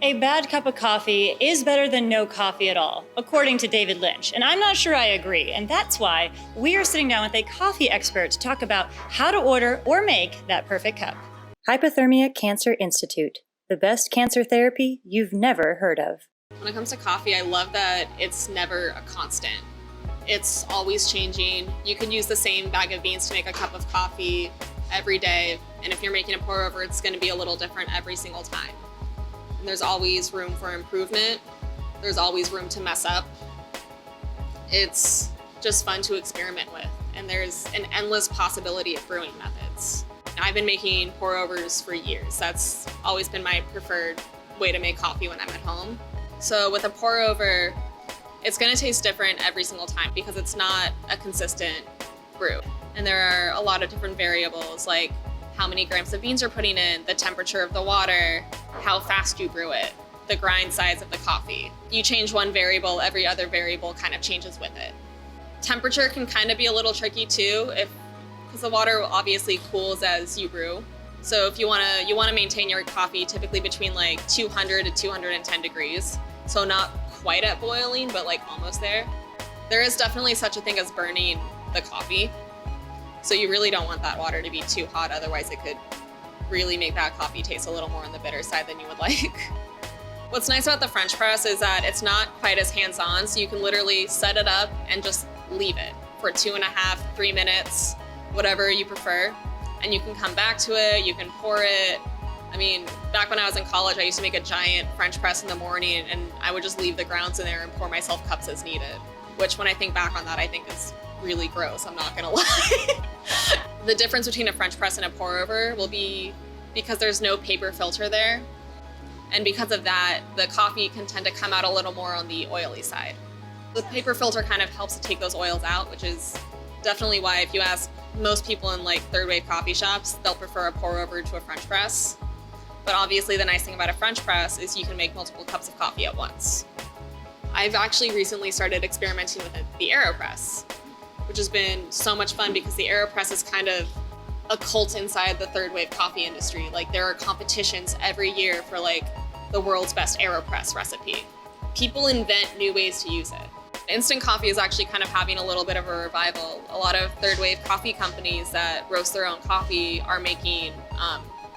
A bad cup of coffee is better than no coffee at all, according to David Lynch, and I'm not sure I agree, and that's why we are sitting down with a coffee expert to talk about how to order or make that perfect cup. Hyperthermia Cancer Institute, the best cancer therapy you've never heard of. When it comes to coffee, I love that it's never a constant. It's always changing. You can use the same bag of beans to make a cup of coffee every day, and if you're making a pour over, it's going to be a little different every single time. And there's always room for improvement. There's always room to mess up. It's just fun to experiment with, and there's an endless possibility of brewing methods. I've been making pour overs for years. That's always been my preferred way to make coffee when I'm at home. So with a pour over, it's going to taste different every single time because it's not a consistent brew. And there are a lot of different variables, like how many grams of beans you're putting in, the temperature of the water, how fast you brew it, the grind size of the coffee. You change one variable, every other variable kind of changes with it. Temperature can kind of be a little tricky too, because the water obviously cools as you brew. So if you want to maintain your coffee typically between like 200 to 210 degrees. So not quite at boiling, but like almost there. There is definitely such a thing as burning the coffee. So you really don't want that water to be too hot, otherwise it could really make that coffee taste a little more on the bitter side than you would like. What's nice about the French press is that it's not quite as hands-on, so you can literally set it up and just leave it for 2.5, 3 minutes, whatever you prefer. And you can come back to it, you can pour it. I mean, back when I was in college, I used to make a giant French press in the morning, and I would just leave the grounds in there and pour myself cups as needed, which when I think back on that, I think is really gross, I'm not gonna lie. The difference between a French press and a pour over will be because there's no paper filter there. And because of that, the coffee can tend to come out a little more on the oily side. The paper filter kind of helps to take those oils out, which is definitely why if you ask most people in like third wave coffee shops, they'll prefer a pour over to a French press. But obviously the nice thing about a French press is you can make multiple cups of coffee at once. I've actually recently started experimenting with the AeroPress, which has been so much fun because the AeroPress is kind of a cult inside the third wave coffee industry. Like there are competitions every year for like the world's best AeroPress recipe. People invent new ways to use it. Instant coffee is actually kind of having a little bit of a revival. A lot of third wave coffee companies that roast their own coffee are making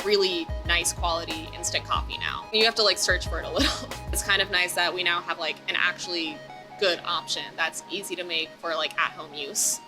really nice quality instant coffee now. You have to like search for it a little. It's kind of nice that we now have like an actually good option that's easy to make for like at-home use.